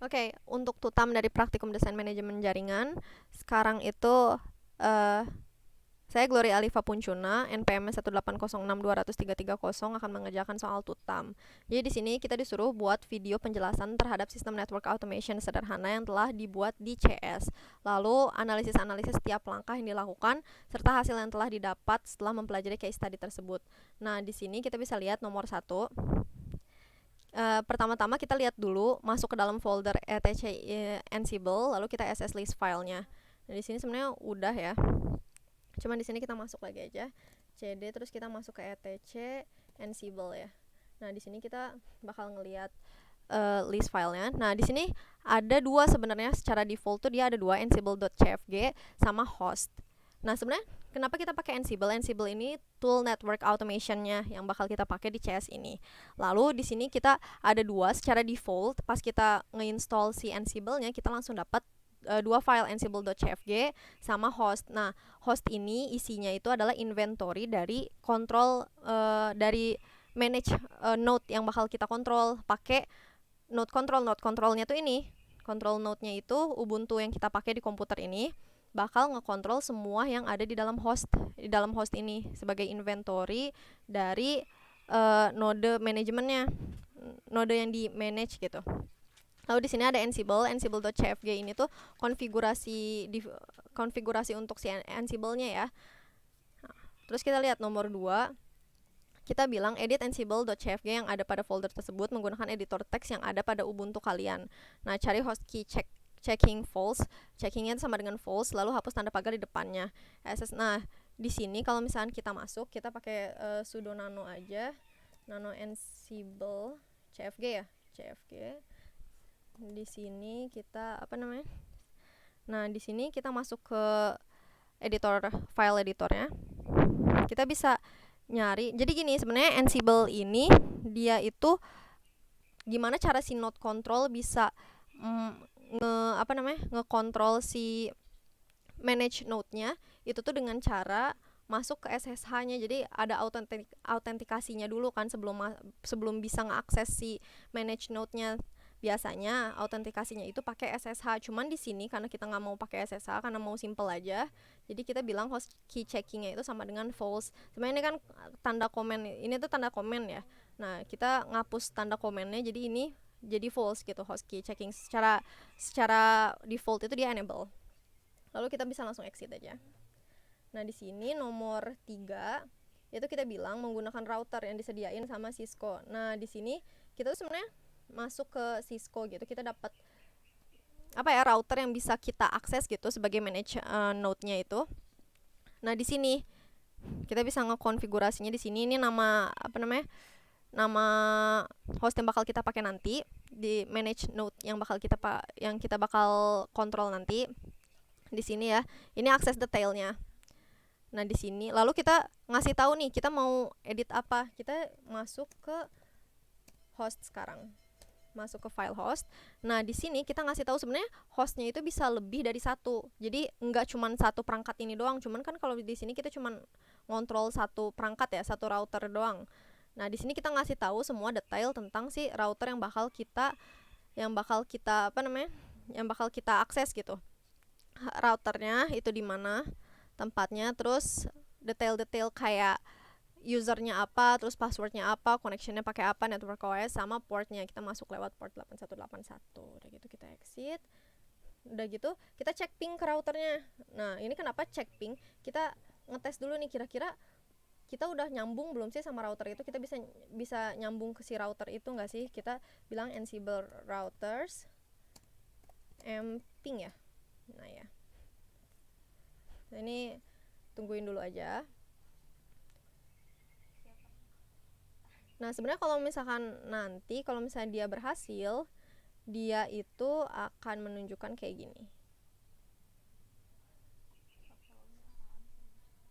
Oke, untuk tutam dari praktikum desain manajemen jaringan, sekarang itu eh saya Gloria Alifa Puncuna, NPM 180620330 akan mengerjakan soal tutam. Jadi di sini kita disuruh buat video penjelasan terhadap sistem network automation sederhana yang telah dibuat di CS. Lalu analisis-analisis setiap langkah yang dilakukan serta hasil yang telah didapat setelah mempelajari case study tersebut. Nah, di sini kita bisa lihat nomor 1. Pertama-tama kita lihat dulu masuk ke dalam folder etc ansible, lalu kita ss list filenya. Nah, di sini sebenarnya udah ya. Cuman di sini kita masuk lagi aja cd, terus kita masuk ke etc ansible ya. Nah, di sini kita bakal ngelihat list filenya. Nah, di sini ada dua sebenarnya, secara default tuh dia ada dua, ansible.cfg sama host. Nah, sebenarnya kenapa kita pakai Ansible? Ansible ini tool network automationnya yang bakal kita pakai di CS ini. Lalu di sini kita ada dua secara default. Pas kita ngeinstall si Ansible-nya, kita langsung dapat dua file, ansible.cfg sama host. Nah, host ini isinya itu adalah inventory dari kontrol dari manage node yang bakal kita kontrol pakai node control. Node controlnya tuh ini, control node-nya itu Ubuntu yang kita pakai di komputer ini bakal ngekontrol semua yang ada di dalam host ini sebagai inventory dari node manajemennya, node yang di manage gitu. Lalu di sini ada Ansible, ansible.cfg ini tuh konfigurasi untuk si Ansible-nya ya. Nah, terus kita lihat nomor 2, kita bilang edit ansible.cfg yang ada pada folder tersebut menggunakan editor teks yang ada pada Ubuntu kalian. Nah, cari host key checking false, checkingnya sama dengan false, lalu hapus tanda pagar di depannya. Nah, di sini kalau misalnya kita masuk, kita pakai sudo nano aja, nano ansible cfg ya, cfg. Di sini kita apa namanya? Nah, di sini kita masuk ke editor, file editornya. Kita bisa nyari. Jadi gini, sebenarnya Ansible ini dia itu gimana cara si node control bisa ngekontrol si manage node-nya itu tuh dengan cara masuk ke SSH-nya. Jadi ada autentikasinya dulu kan sebelum bisa ngeakses si manage node-nya. Biasanya autentikasinya itu pakai SSH. Cuman di sini karena kita nggak mau pakai SSH, karena mau simple aja, jadi kita bilang host key checkingnya itu sama dengan false. Sebenarnya ini kan tanda komen, ini tuh tanda komen ya. Nah, kita ngapus tanda komennya, jadi ini jadi false gitu. Host key checking secara default itu dia enable. Lalu kita bisa langsung exit aja. Nah, di sini nomor 3 itu kita bilang menggunakan router yang disediain sama Cisco. Nah, di sini kita tuh sebenarnya masuk ke Cisco gitu, kita dapat router yang bisa kita akses gitu sebagai manage node-nya itu. Nah, di sini kita bisa ngekonfigurasinya. Di sini ini nama nama host yang bakal kita pakai nanti di manage node yang kita bakal kontrol nanti. Di sini ya, ini akses detailnya. Nah, di sini lalu kita ngasih tahu nih kita mau edit apa. Kita masuk ke host sekarang, masuk ke file host. Nah, di sini kita ngasih tahu sebenarnya hostnya itu bisa lebih dari satu. Jadi nggak cuma satu perangkat ini doang. Cuman kan kalau di sini kita cuma ngontrol satu perangkat ya, satu router doang. Nah, di sini kita ngasih tahu semua detail tentang si router yang bakal kita akses gitu. Routernya itu di mana tempatnya, terus detail-detail kayak usernya apa, terus passwordnya apa, connectionnya pakai apa, network OS, sama portnya. Kita masuk lewat port 8181. Udah gitu kita exit. Udah gitu kita cek ping ke routernya. Nah, ini kenapa cek ping? Kita ngetes dulu nih kira-kira kita udah nyambung belum sih sama router itu. Kita bisa nyambung ke si router itu nggak sih? Kita bilang ansible routers ping ya. Nah ya, nah, ini tungguin dulu aja. Nah, sebenarnya kalau misalnya dia berhasil, dia itu akan menunjukkan kayak gini.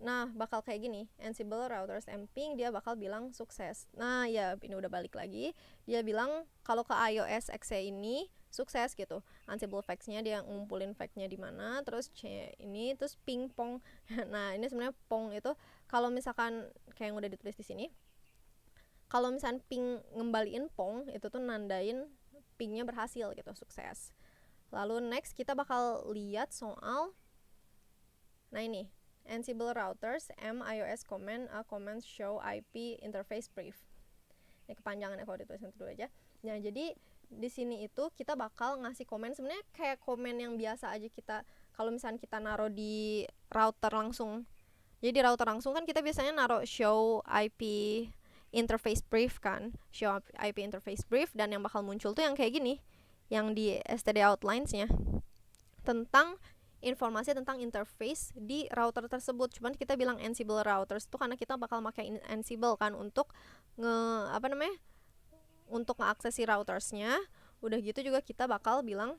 Nah, bakal kayak gini, Ansible routers ping, dia bakal bilang sukses. Nah, ya ini udah balik lagi. Dia bilang kalau ke iOS exe ini sukses gitu. Ansible facts-nya dia ngumpulin fact-nya di mana, terus ini terus ping pong. Nah, ini sebenarnya pong itu kalau misalkan kayak yang udah ditulis di sini, kalau misalkan ping ngembaliin pong itu tuh nandain pingnya berhasil gitu, sukses. Lalu next kita bakal lihat soal, nah ini Ansible routers iOS command a command show IP interface brief. Ini kepanjangannya kalau ditulisin dulu aja. Nah jadi di sini itu kita bakal ngasih komen, sebenarnya kayak komen yang biasa aja kita kalau misalnya kita naruh di router langsung. Jadi di router langsung kan kita biasanya naruh show IP interface brief kan, show IP interface brief, dan yang bakal muncul tuh yang kayak gini, yang di std outlines-nya tentang informasi tentang interface di router tersebut. Cuman kita bilang Ansible routers tuh karena kita bakal pakai Ansible kan untuk untuk ngeakses si routersnya. Udah gitu juga kita bakal bilang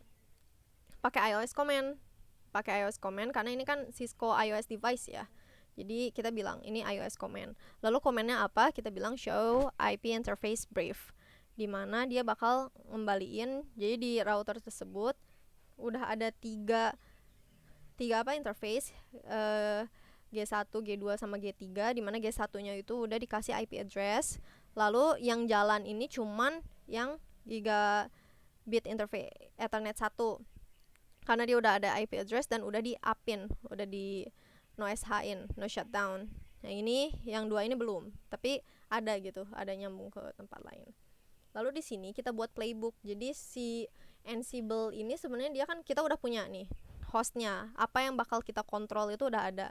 pakai iOS command karena ini kan Cisco iOS device ya. Jadi kita bilang ini iOS command. Lalu komennya apa? Kita bilang show IP interface brief, dimana dia bakal ngembaliin, jadi di router tersebut udah ada tiga interface, G1, G2 sama G3, dimana G1 nya itu udah dikasih IP address. Lalu yang jalan ini cuman yang gigabit interface Ethernet 1 karena dia udah ada IP address dan udah di up-in, udah di no SH-in, no shutdown. Yang ini, yang dua ini belum, tapi ada gitu, ada nyambung ke tempat lain. Lalu di sini kita buat playbook. Jadi si Ansible ini sebenarnya dia kan kita udah punya nih hostnya, apa yang bakal kita kontrol itu udah ada.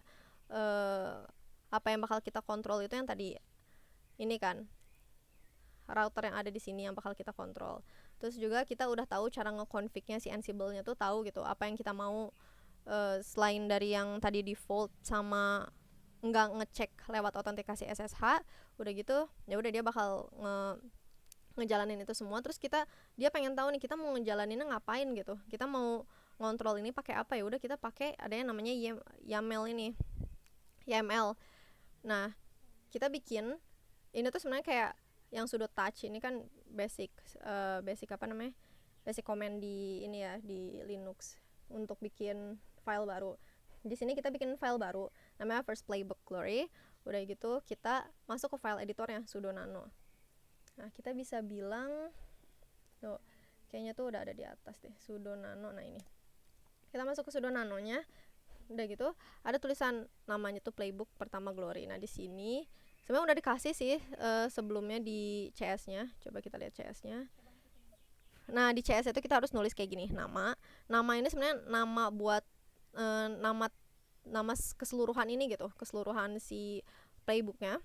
Apa yang bakal kita kontrol itu yang tadi ini kan, router yang ada di sini yang bakal kita kontrol. Terus juga kita udah tahu cara nge-config-nya si Ansible-nya tuh, tahu gitu apa yang kita mau, selain dari yang tadi default sama nggak ngecek lewat autentikasi SSH. Udah gitu ya udah dia bakal ngejalanin itu semua. Terus dia pengen tahu nih kita mau ngejalaninnya ngapain gitu, kita mau ngontrol ini pakai apa, ya udah kita pakai ada yang namanya YAML. Nah kita bikin ini tuh sebenarnya kayak yang sudut touch ini kan basic command di ini ya, di Linux untuk bikin file baru. Di sini kita bikin file baru namanya first playbook glory. Udah gitu kita masuk ke file editornya sudo nano. Nah kita bisa bilang kayaknya tuh udah ada di atas deh, sudo nano. Nah ini kita masuk ke sudo nanonya. Udah gitu ada tulisan namanya tuh playbook pertama glory. Nah di sini sebenarnya udah dikasih sih sebelumnya di CS-nya. Coba kita lihat CS-nya. Nah di CS itu kita harus nulis kayak gini, nama ini sebenarnya nama buat nama keseluruhan ini gitu, keseluruhan si playbooknya,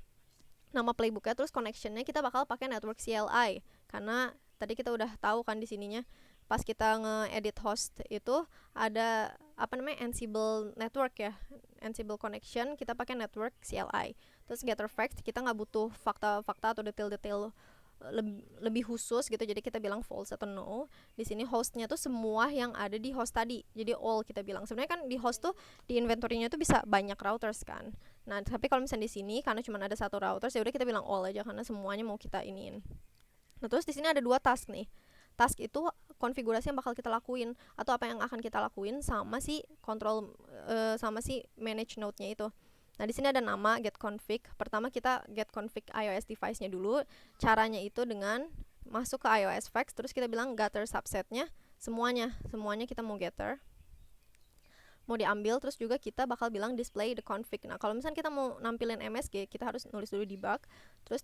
nama playbooknya. Terus connectionnya kita bakal pakai network CLI karena tadi kita udah tahu kan di sininya pas kita nge-edit host itu ada Ansible network ya, Ansible connection, kita pakai network CLI. Terus getter facts kita nggak butuh fakta-fakta atau detail-detail lebih khusus gitu, jadi kita bilang false atau no. Di sini hostnya tuh semua yang ada di host tadi, jadi all kita bilang. Sebenarnya kan di host tuh di inventory-nya tuh bisa banyak routers kan. Nah tapi kalau misalnya di sini karena cuma ada satu routers, ya udah kita bilang all aja karena semuanya mau kita iniin. Nah terus di sini ada dua task nih. Task itu konfigurasi yang bakal kita lakuin atau apa yang akan kita lakuin sama si control sama si manage node-nya itu. Nah di sini ada nama get config. Pertama kita get config iOS device-nya dulu. Caranya itu dengan masuk ke iOS facts, terus kita bilang gather subset-nya semuanya kita mau gather, mau diambil. Terus juga kita bakal bilang display the config. Nah kalau misalnya kita mau nampilin MSG, kita harus nulis dulu debug, terus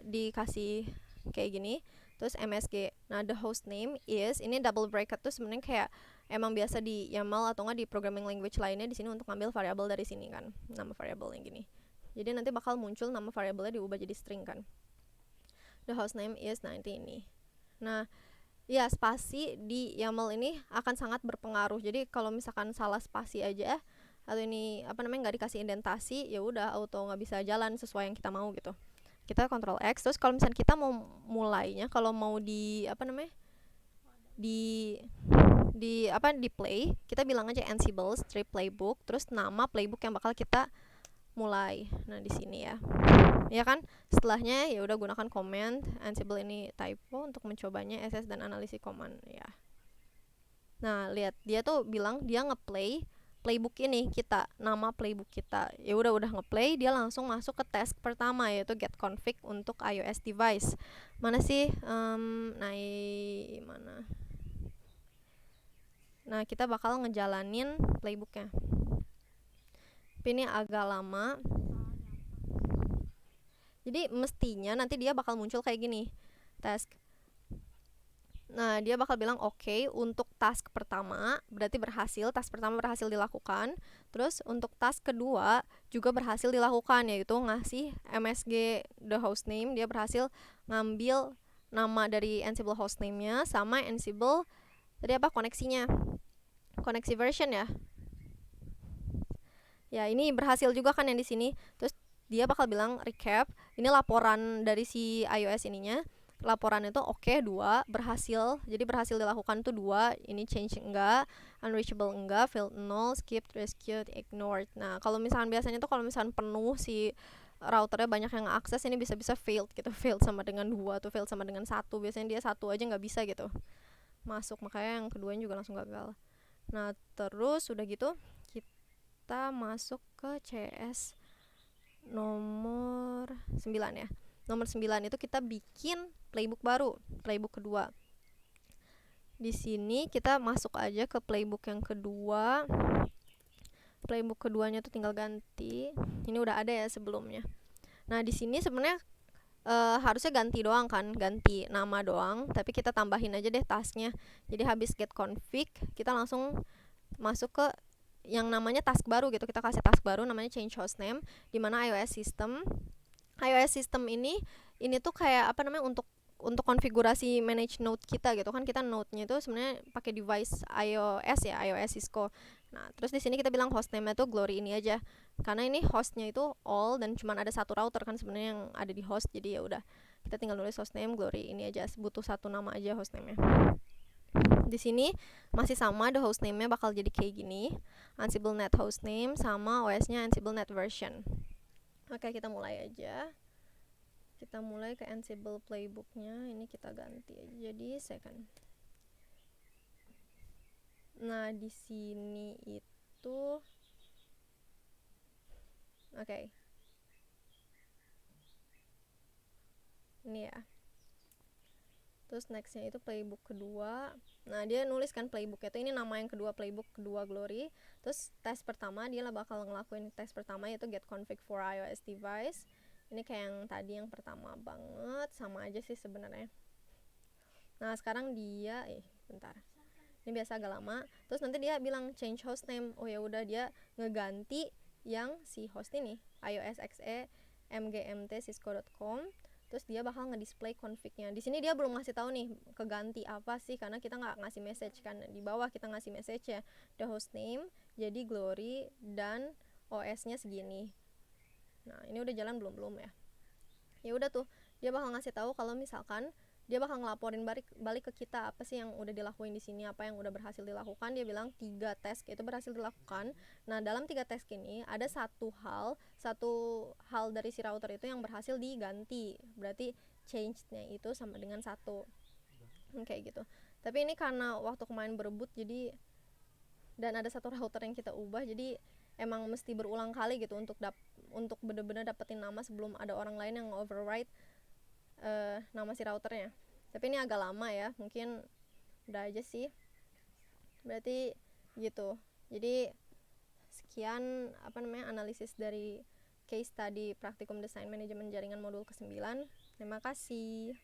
dikasih kayak gini, terus MSG. Nah the host name is, ini double bracket tuh sebenarnya kayak emang biasa di YAML atau enggak di programming language lainnya di sini untuk ambil variabel dari sini kan, nama variabel yang gini. Jadi nanti bakal muncul nama variabelnya diubah jadi string kan. The host name is 90 ini. Nah ya spasi di YAML ini akan sangat berpengaruh. Jadi kalau misalkan salah spasi aja atau ini nggak dikasih indentasi, ya udah auto nggak bisa jalan sesuai yang kita mau gitu. Kita Ctrl X. Terus kalau misalkan kita mau mulainya, kalau mau di di play, kita bilang aja Ansible strip playbook, terus nama playbook yang bakal kita mulai. Nah di sini ya kan. Setelahnya ya udah gunakan command Ansible ini typo untuk mencobanya SS dan analisis command ya. Nah lihat dia tuh bilang dia ngeplay playbook ini kita, nama playbook kita. Ya udah ngeplay, dia langsung masuk ke task pertama yaitu get config untuk iOS device. Mana sih? Mana? Nah, kita bakal ngejalanin playbooknya. Tapi ini agak lama. Jadi mestinya nanti dia bakal muncul kayak gini, task. Nah, dia bakal bilang oke, untuk task pertama berarti berhasil, task pertama berhasil dilakukan. Terus untuk task kedua juga berhasil dilakukan, yaitu ngasih MSG the hostname. Dia berhasil ngambil nama dari Ansible hostname-nya sama Ansible tadi apa, koneksinya, koneksi version ya. Ya, ini berhasil juga kan yang di sini. Terus dia bakal bilang recap, ini laporan dari si iOS ininya. Laporan itu oke, 2 berhasil, jadi berhasil dilakukan tuh 2, ini change enggak, unreachable enggak, failed 0, skipped, rescued, ignored. Nah, kalau misalkan biasanya tuh kalau misalkan penuh si routernya banyak yang akses, ini bisa-bisa failed gitu. Failed sama dengan 2 tuh, failed sama dengan 1, biasanya dia 1 aja nggak bisa gitu masuk, makanya yang keduanya juga langsung gagal. Nah, terus udah gitu kita masuk ke CS nomor 9 ya. Nomor 9 itu kita bikin playbook baru, playbook kedua. Di sini kita masuk aja ke playbook yang kedua. Playbook keduanya tuh tinggal ganti. Ini udah ada ya sebelumnya. Nah, di sini sebenarnya harusnya ganti doang kan, ganti nama doang, tapi kita tambahin aja deh tasknya. Jadi habis get config, kita langsung masuk ke yang namanya task baru gitu. Kita kasih task baru namanya change hostname, di mana iOS system ini tuh kayak apa namanya, untuk konfigurasi manage node kita gitu kan. Kita node-nya itu sebenarnya pakai device iOS ya, iOS Cisco. Nah, terus di sini kita bilang hostname-nya tuh Glory ini aja. Karena ini hostnya itu all dan cuma ada satu router kan sebenarnya yang ada di host. Jadi ya udah, kita tinggal nulis hostname Glory ini aja, butuh satu nama aja hostname-nya. Di sini masih sama, the hostname-nya bakal jadi kayak gini, Ansible Net hostname sama OS-nya Ansible Net version. Oke, kita mulai aja. Kita mulai ke Ansible playbook-nya. Ini kita ganti aja jadi second. Nah, di sini itu oke. Ini ya. Terus nextnya itu playbook kedua. Nah, dia nulis kan playbook itu, ini nama yang kedua, playbook kedua Glory. Terus tes pertama dia lah bakal ngelakuin tes pertama yaitu get config for iOS device. Ini kayak yang tadi yang pertama banget, sama aja sih sebenarnya. Nah, sekarang dia bentar. Ini biasa agak lama. Terus nanti dia bilang change hostname. Oh ya udah, dia ngeganti yang si host ini, iOS.exe mgmt.cisco.com. Terus dia bakal ngedisplay config-nya. Di sini dia belum ngasih tahu nih keganti apa sih, karena kita nggak ngasih message kan. Di bawah kita ngasih message ya, the hostname jadi Glory dan OS-nya segini. Nah, ini udah jalan belum ya? Ya udah tuh, dia bakal ngasih tahu kalau misalkan dia bakal ngelaporin balik ke kita apa sih yang udah dilakuin di sini, apa yang udah berhasil dilakukan. Dia bilang 3 task itu berhasil dilakukan. Nah, dalam 3 task ini ada satu hal dari si router itu yang berhasil diganti. Berarti change-nya itu sama dengan 1. Kayak gitu. Tapi ini karena waktu kemarin berebut dan ada satu router yang kita ubah, jadi emang mesti berulang kali gitu untuk bener-bener dapetin nama sebelum ada orang lain yang override nama si routernya. Tapi ini agak lama ya, mungkin udah aja sih. Berarti gitu. Jadi sekian analisis dari case study praktikum desain manajemen jaringan modul ke-9. Terima kasih.